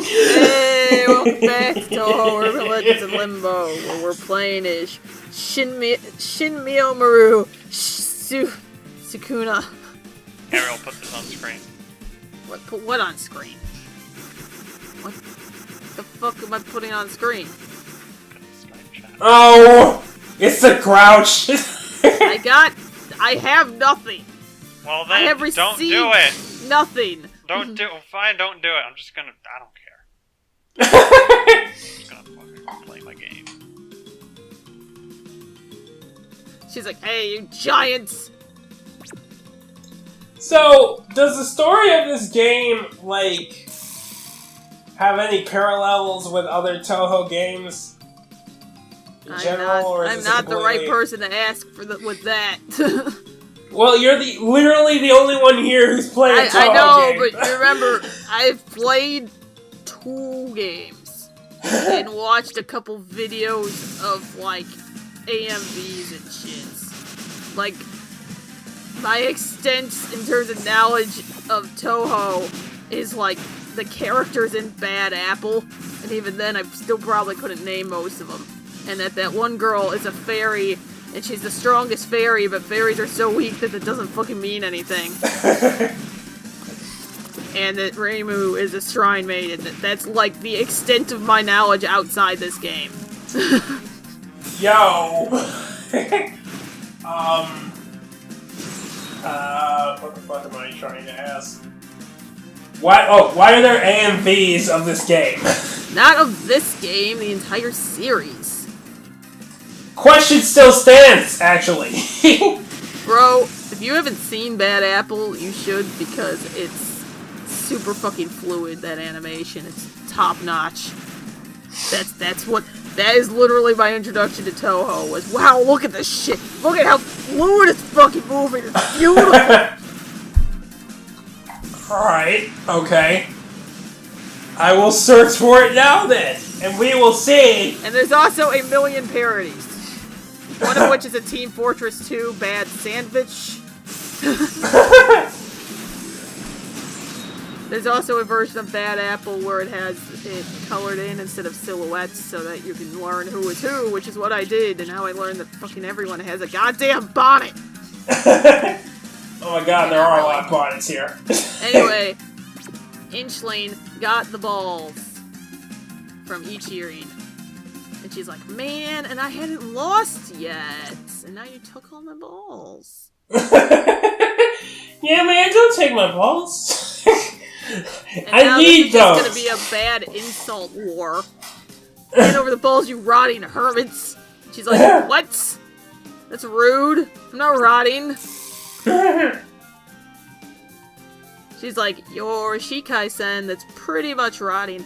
Hey, welcome back to Touhou Urban Legends and Limbo, where we're playing as Shinmyo Maru Sukuna. Ariel, put this on screen. Put what on screen? What the fuck am I putting on screen? Oh! It's the crouch! I have nothing! Well then, I have received don't do it! Nothing! Fine, don't do it. I don't care. I'm just gonna fucking play my game. She's like, hey, you giants! So, does the story of this game, like, have any parallels with other Touhou games? In general, or is I'm this not the right completely- person to ask with that. Well, you're literally the only one here who's playing a Touhou I know, game. but remember, I've played 2 games and watched a couple videos of, like, AMVs and shits. Like, my extent in terms of knowledge of Touhou is, like, the characters in Bad Apple, and even then I still probably couldn't name most of them. And that one girl is a fairy, and she's the strongest fairy, but fairies are so weak that it doesn't fucking mean anything. And that Reimu is a shrine maiden. That's like the extent of my knowledge outside this game. Yo! What the fuck am I trying to ask? Why are there AMVs of this game? Not of this game, the entire series. Question still stands, actually. Bro, if you haven't seen Bad Apple, you should, because it's super fucking fluid, that animation. It's top notch. That is literally my introduction to Touhou, was, wow, look at this shit. Look at how fluid it's fucking moving. It's beautiful. Alright, okay. I will search for it now then, and we will see. And there's also a million parodies. One of which is a Team Fortress 2 Bad Sandwich. There's also a version of Bad Apple where it has it colored in instead of silhouettes so that you can learn who is who, which is what I did, and now I learned that fucking everyone has a goddamn bonnet! Oh my god, there are a lot of bonnets here. Anyway, Inchling got the balls from Ichirin. And she's like, man, and I hadn't lost yet. And now you took all my balls. Yeah, man, don't take my balls. And I now need this is those. gonna be a bad insult war. Hand over the balls, you rotting hermits. She's like, what? That's rude. I'm not rotting. She's like, you're Shikai-sen, that's pretty much rotting.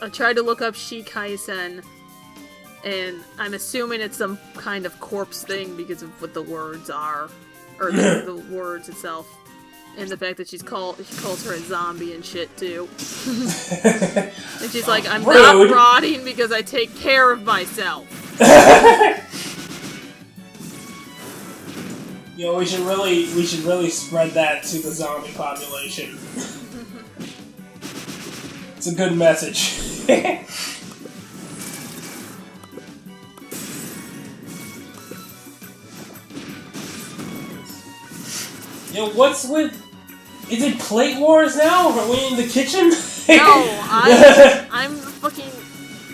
I tried to look up Shikai-sen, and I'm assuming it's some kind of corpse thing because of what the words are. Or the words itself. And the fact that she calls her a zombie and shit, too. And she's like, I'm not rotting because I take care of myself. Yo, we should really spread that to the zombie population. It's a good message. Yo, what's with... Is it Plate Wars now? Are we in the kitchen? No, I'm the fucking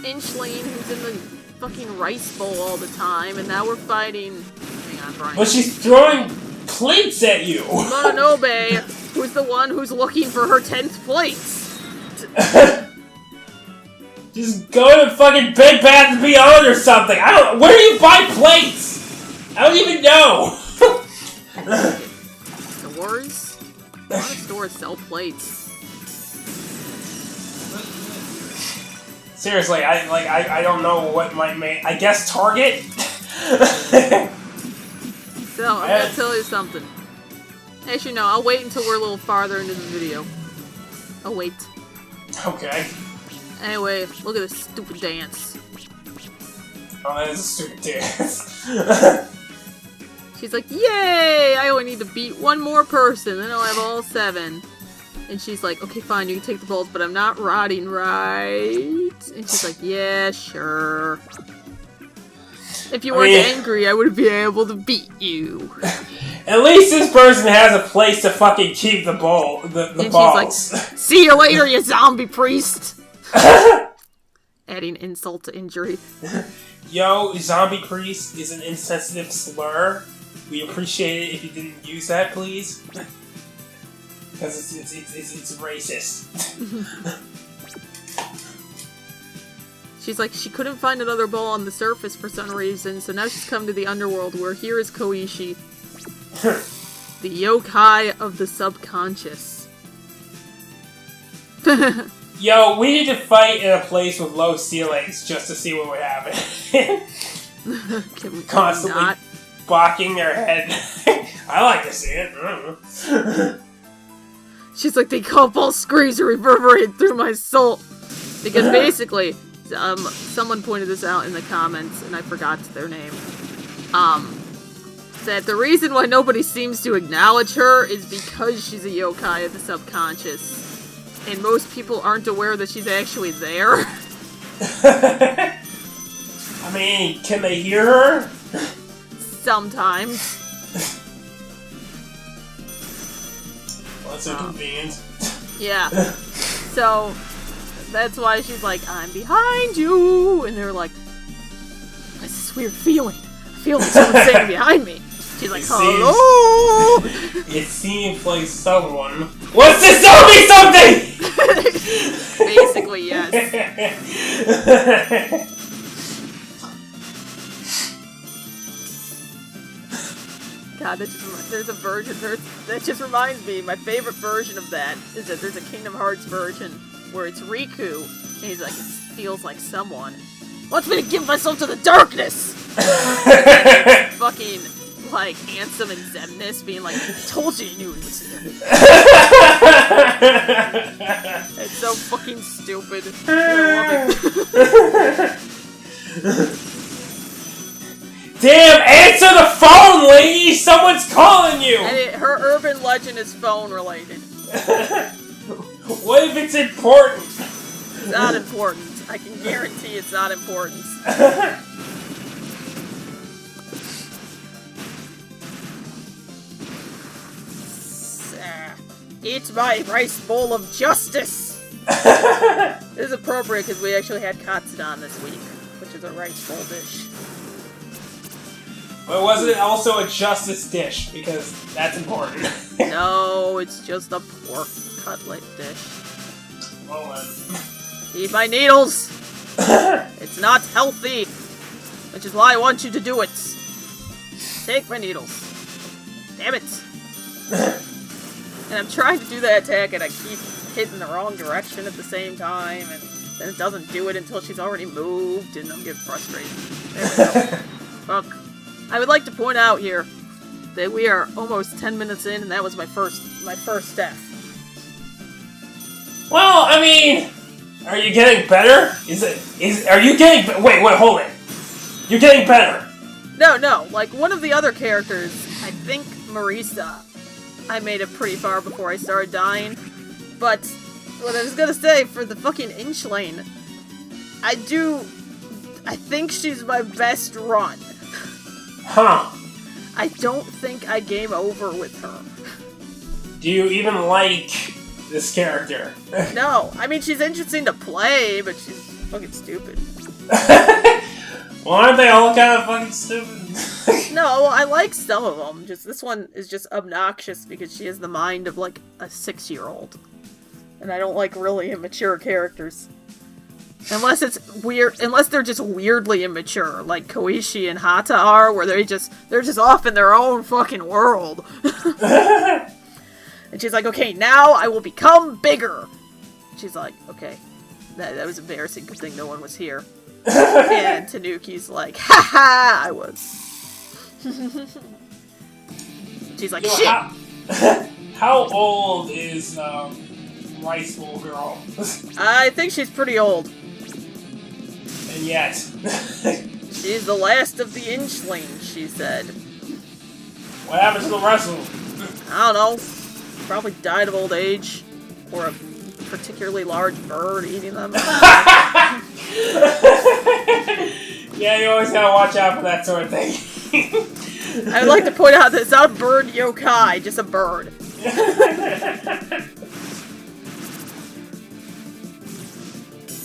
Inchling who's in the fucking rice bowl all the time, and now we're fighting... Hang on, Brian. But she's throwing plates at you! Mononobe, who's the one who's looking for her 10th plates. Just go to fucking Bed Bath & Beyond or something! Where do you buy plates? I don't even know! Stores? A lot of stores sell plates. Seriously, I don't know what my main... I guess Target? So, I'm gonna tell you something. Actually, no, I'll wait until we're a little farther into the video. I'll wait. Okay. Anyway, look at this stupid dance. Oh, that is a stupid dance. She's like, yay! I only need to beat one more person, then I'll have all 7. And she's like, okay, fine, you can take the balls, but I'm not rotting, right? And she's like, yeah, sure. If you weren't angry, I would be able to beat you. At least this person has a place to fucking keep the balls. She's like, see you later, you zombie priest! Adding insult to injury. Yo, zombie priest is an insensitive slur. We appreciate it if you didn't use that, please. Because it's racist. She's like, she couldn't find another ball on the surface for some reason, so now she's come to the underworld where here is Koishi. The yokai of the subconscious. Yo, we need to fight in a place with low ceilings just to see what would happen. Constantly blocking their head. I like to see it. She's like, the cobalt screams are reverberating through my soul. Because basically, someone pointed this out in the comments, and I forgot their name. That the reason why nobody seems to acknowledge her is because she's a yokai of the subconscious. And most people aren't aware that she's actually there. I mean, can they hear her? Sometimes. Well, that's inconvenient. Yeah. So, that's why she's like, I'm behind you! And they're like, what's this weird feeling? I feel like someone's standing behind me. She's like, hello! It seems like someone... What's this zombie something?! Basically, yes. God, there's a version, that just reminds me, my favorite version of that is that there's a Kingdom Hearts version where it's Riku, and he's like, it feels like someone wants me to give myself to the darkness! Fucking, like, Ansem and Xemnas being like, I told you knew it was here. It's so fucking stupid. I love it. Damn, answer the phone, lady! Someone's calling you! And her urban legend is phone related. What if it's important? It's not important. I can guarantee it's not important. Eat my rice bowl of justice! This is appropriate because we actually had katsudan this week, which is a rice bowl dish. But wasn't it also a justice dish? Because that's important. No, it's just a pork cutlet dish. Well then. Eat my needles! It's not healthy! Which is why I want you to do it. Take my needles. Damn it! And I'm trying to do that attack and I keep hitting the wrong direction at the same time, and then it doesn't do it until she's already moved, and I'm getting frustrated. There we go. Fuck. I would like to point out here that we are almost 10 minutes in, and that was my first death. Well, I mean, are you getting better? Are you getting, wait, hold it. You're getting better. No, like, one of the other characters, I think Marisa, I made it pretty far before I started dying, but what I was gonna say, for the fucking Inchling, I think she's my best run. Huh. I don't think I game over with her. Do you even like this character? No, I mean, she's interesting to play, but she's fucking stupid. Well, aren't they all kind of fucking stupid? No, I like some of them. Just this one is just obnoxious because she has the mind of like a 6-year-old, and I don't like really immature characters. Unless it's weird, unless they're just weirdly immature, like Koishi and Hata are, where they're just off in their own fucking world. And she's like, okay, now I will become bigger. She's like, okay, that was embarrassing, good thing no one was here. And Tanuki's like, haha, I was. She's like, shit! How old is Rice Bowl Girl? I think she's pretty old. And yet. She's the last of the Inchling, she said. What happened to the rest of them? I don't know. Probably died of old age. Or a particularly large bird eating them. Yeah, you always gotta watch out for that sort of thing. I'd like to point out that it's not a bird yokai, just a bird.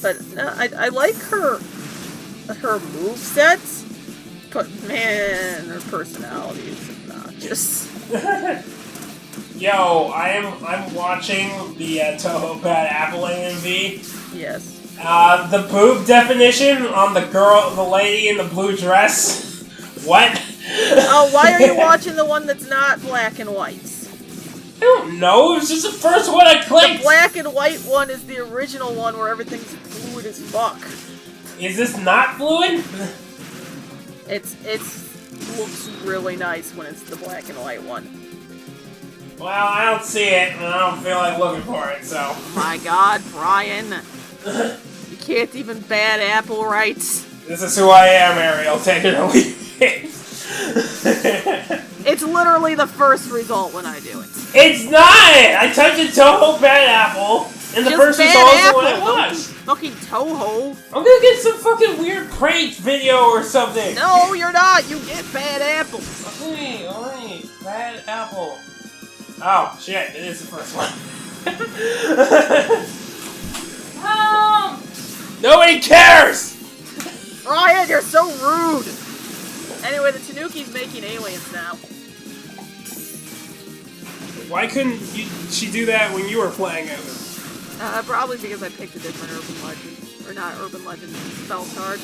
But no, I like her movesets, but man, her personality is obnoxious. Yo, I'm watching the Touhou Urban Apple AMV. Yes. The boob definition on the lady in the blue dress. What? Oh, why are you watching the one that's not black and white? I don't know. It was just the first one I clicked. The black and white one is the original one where everything's fluid as fuck. Is this not fluid? It's looks really nice when it's the black and white one. Well, I don't see it, and I don't feel like looking for it, so. My God, Brian. You can't even bad apple right. This is who I am, Ariel. Take it or leave it. It's literally the first result when I do it. It's not! I typed in Touhou Bad Apple, and the Just first bad result is the apple. one I watched. Fucking Touhou. I'm gonna get some fucking weird prank video or something. No, you're not. You get bad apple. Alright. Bad Apple. Oh, shit. It is the first one. Nobody cares! Brian, you're so rude. Anyway, the Tanuki's making aliens now. Why couldn't she do that when you were playing it? Probably because I picked a different urban legend. Or not urban legend, spell card.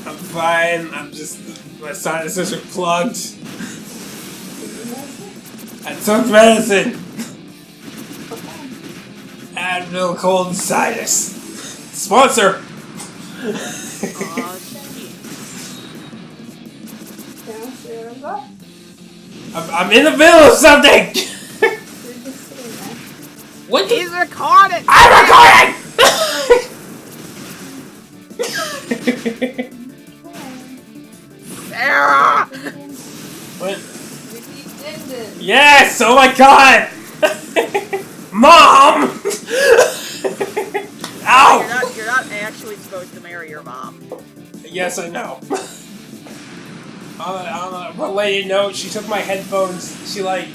I'm fine. I'm just... My sinuses are plugged. I took medicine. Advil cold and sinus. Sponsor! Aw, I'm in the middle of something! What the... he's recording! I'm recording! Sarah! What? Yes! Oh my god! Mom! Ow! You're not actually supposed to marry your mom. Yes, I know. On a related note, she took my headphones, she like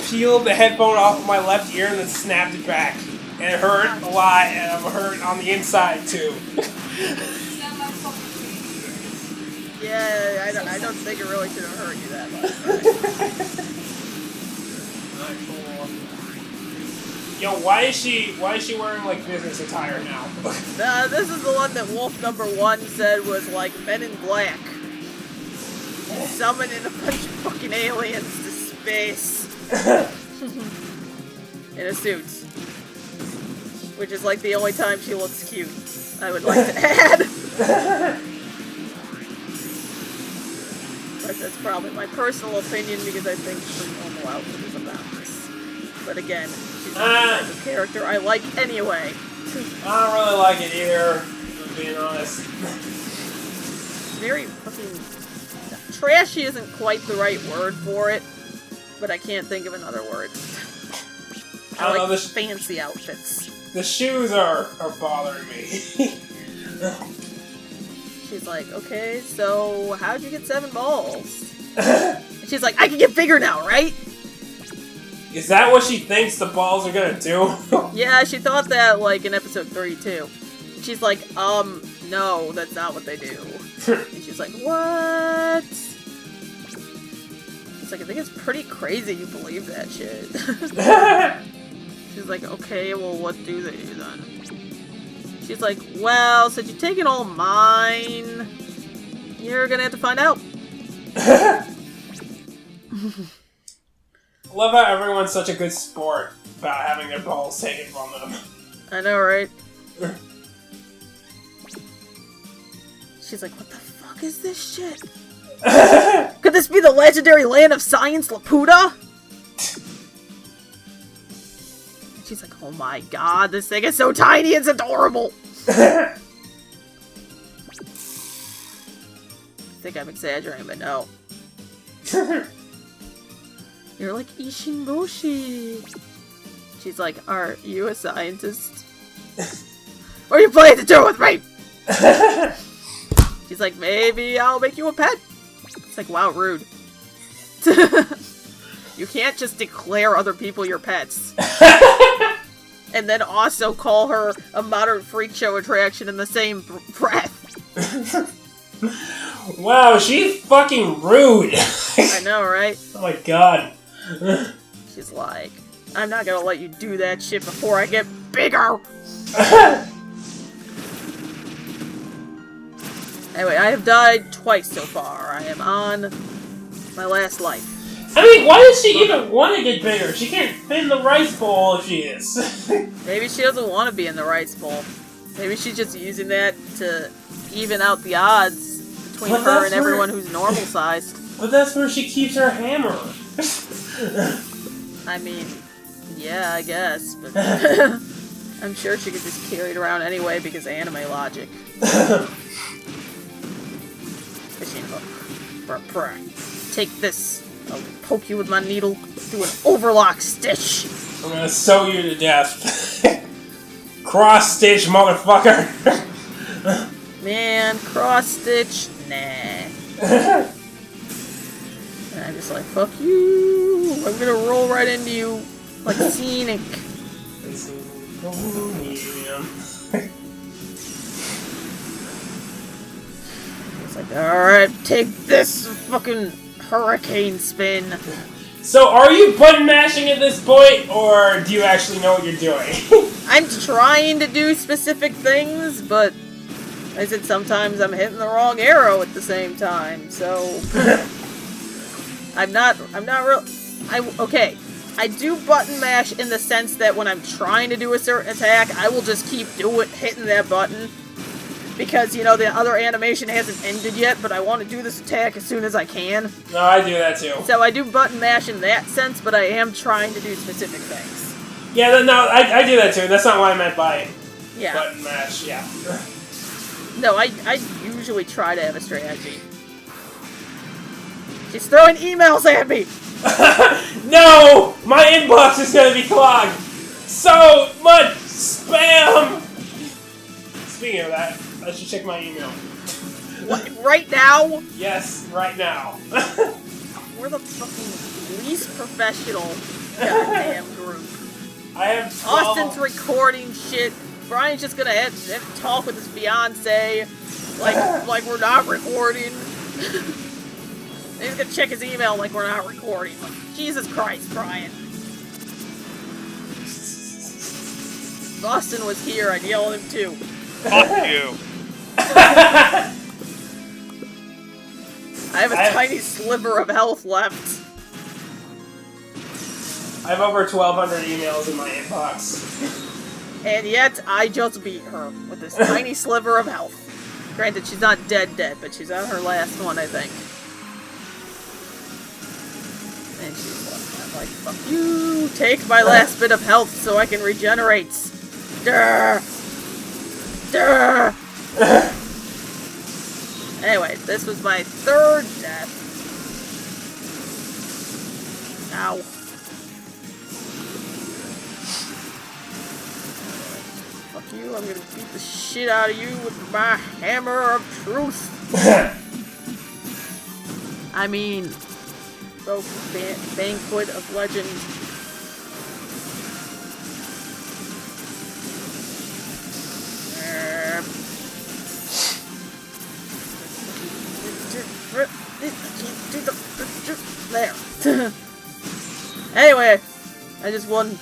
peeled the headphone off of my left ear and then snapped it back. And it hurt a lot, and I'm hurt on the inside too. Yeah, I don't think it really should have hurt you that much. Yo, why is she wearing like business attire now? This is the one that Wolf number 1 said was like Men in Black. Summoning a bunch of fucking aliens to space. In a suit. Which is like the only time she looks cute, I would like to add. But that's probably my personal opinion because I think her normal outfit is obnoxious. But again, she's not the type of character I like anyway. I don't really like it either, if I'm being honest. Very fucking... Trashy isn't quite the right word for it, but I can't think of another word. I like fancy outfits. The shoes are bothering me. She's like, okay, so how'd you get 7 balls? And she's like, I can get bigger now, right? Is that what she thinks the balls are gonna do? Yeah, she thought that, like, in episode 32. She's like, no, that's not what they do. And she's like, what? It's like, I think it's pretty crazy you believe that shit. She's like, okay, well, what do they do then? She's like, well, since you're taking all mine, you're gonna have to find out. Love how everyone's such a good sport about having their balls taken from them. I know, right? She's like, what the fuck is this shit? Could this be the legendary land of science, Laputa? She's like, oh my god, this thing is so tiny, it's adorable! think I'm exaggerating, but no. You're like Ishinboshi. She's like, are you a scientist? What are you planning to do with me? She's like, maybe I'll make you a pet. It's like, wow, rude. You can't just declare other people your pets. And then also call her a modern freak show attraction in the same breath. Wow, she's fucking rude. I know, right? Oh my god. She's like, I'm not gonna let you do that shit before I get bigger. Anyway, I have died twice so far. I am on my last life. I mean, why does she even want to get bigger? She can't fit in the rice bowl if she is. Maybe she doesn't want to be in the rice bowl. Maybe she's just using that to even out the odds between her and everyone who's normal sized. But that's where she keeps her hammer. I mean, yeah, I guess, but I'm sure she could just carry it around anyway because anime logic. Fishing hook. Take this. I'll poke you with my needle. Do an overlock stitch. I'm gonna sew you to death. Cross stitch, motherfucker. Man, cross stitch? Nah. And I'm just like, fuck you. I'm gonna roll right into you like scenic. It's like, alright, take this fucking hurricane spin. So, are you button mashing at this point, or do you actually know what you're doing? I'm trying to do specific things, but I said sometimes I'm hitting the wrong arrow at the same time, so I'm not real. Okay, I do button mash in the sense that when I'm trying to do a certain attack, I will just keep hitting that button. Because, you know, the other animation hasn't ended yet, but I want to do this attack as soon as I can. No, I do that too. So I do button mash in that sense, but I am trying to do specific things. Yeah, no, I do that too. That's not what I meant by button mash, yeah. No, I usually try to have a strategy. She's throwing emails at me! No! My inbox is gonna be clogged! So much spam! Speaking of that, I should check my email. What, right now? Yes, right now. We're the fucking least professional goddamn group. I have 12... Austin's recording shit. Brian's just gonna have to talk with his fiance, like we're not recording. He's gonna check his email like we're not recording. Like, Jesus Christ, Brian. If Austin was here, I'd yell at him too. Fuck you. I have a tiny sliver of health left. I have over 1,200 emails in my inbox. And yet, I just beat her with this tiny sliver of health. Granted, she's not dead, but she's on her last one, I think. And she's like, fuck you, take my last bit of health so I can regenerate. Durr! Durr! Anyway, this was my third death. Ow. Fuck you, I'm gonna beat the shit out of you with my hammer of truth. I mean, broke banquet of legend. There. Anyway, I just won.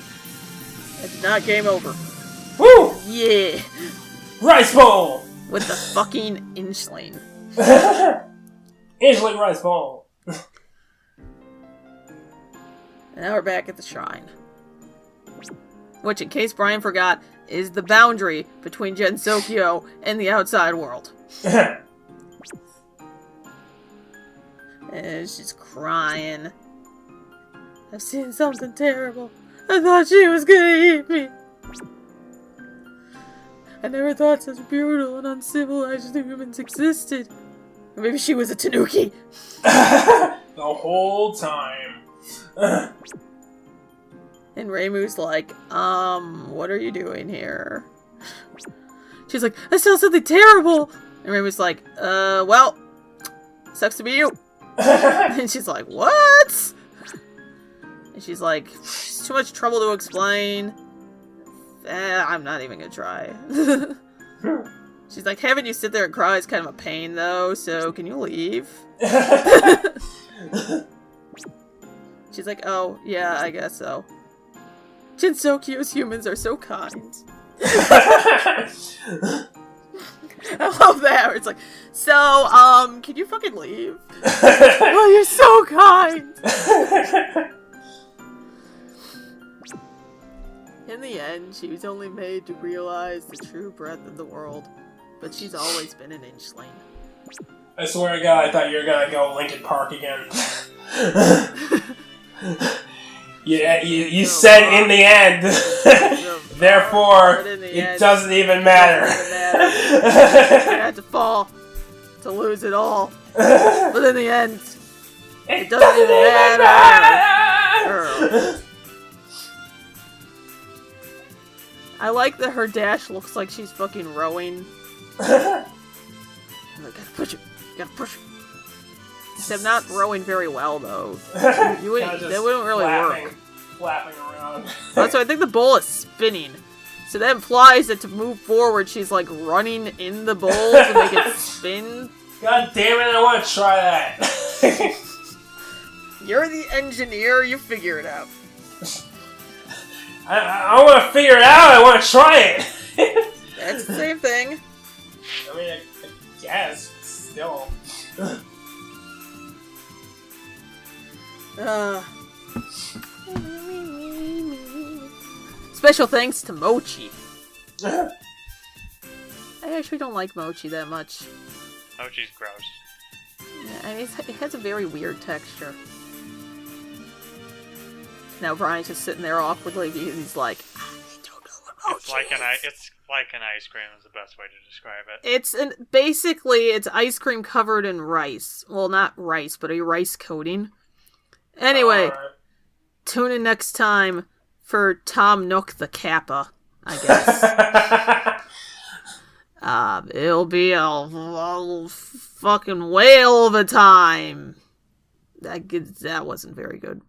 It's not game over. Woo! Yeah. Rice bowl! With the fucking Inchling. Inchling rice bowl. And now we're back at the shrine. Which, in case Brian forgot, is the boundary between Gensokyo and the outside world. And she's crying. I've seen something terrible. I thought she was gonna eat me. I never thought such brutal and uncivilized humans existed. Maybe she was a tanuki. The whole time. And Reimu's like, what are you doing here? She's like, I saw something terrible. And Reimu's like, well, sucks to be you. And she's like, what? And she's like, it's too much trouble to explain. I'm not even gonna try. She's like, having you sit there and cry is kind of a pain, though, so can you leave? She's like, oh, yeah, I guess so. Jinsokyo's humans are so kind. I love that. It's like, so, can you fucking leave? Oh, you're so kind. In the end, she was only made to realize the true breadth of the world, but she's always been an Inchling. I swear to God, I thought you were gonna go Linkin Park again. Yeah, you said in the end. Therefore, it doesn't even matter. I had to fall to lose it all. But in the end, it doesn't even matter. I like that her dash looks like she's fucking rowing. I gotta push it. Gotta push it. Except not rowing very well, though. That wouldn't really work. Flapping around. Also, I think the bowl is spinning. So that implies that to move forward, she's like running in the bowl to make it spin. God damn it, I want to try that. You're the engineer, you figure it out. I want to figure it out, I want to try it. That's the same thing. I mean, I guess, still. Special thanks to Mochi. I actually don't like Mochi that much. Mochi's gross. Yeah, I mean, it has a very weird texture. Now Brian's just sitting there awkwardly because he's like, I don't know what Mochi It's like an ice cream is the best way to describe it. Basically it's ice cream covered in rice. Well, not rice, but a rice coating. Anyway, tune in next time for Tom Nook the Kappa, I guess. It'll be a fucking whale of a time. That wasn't very good.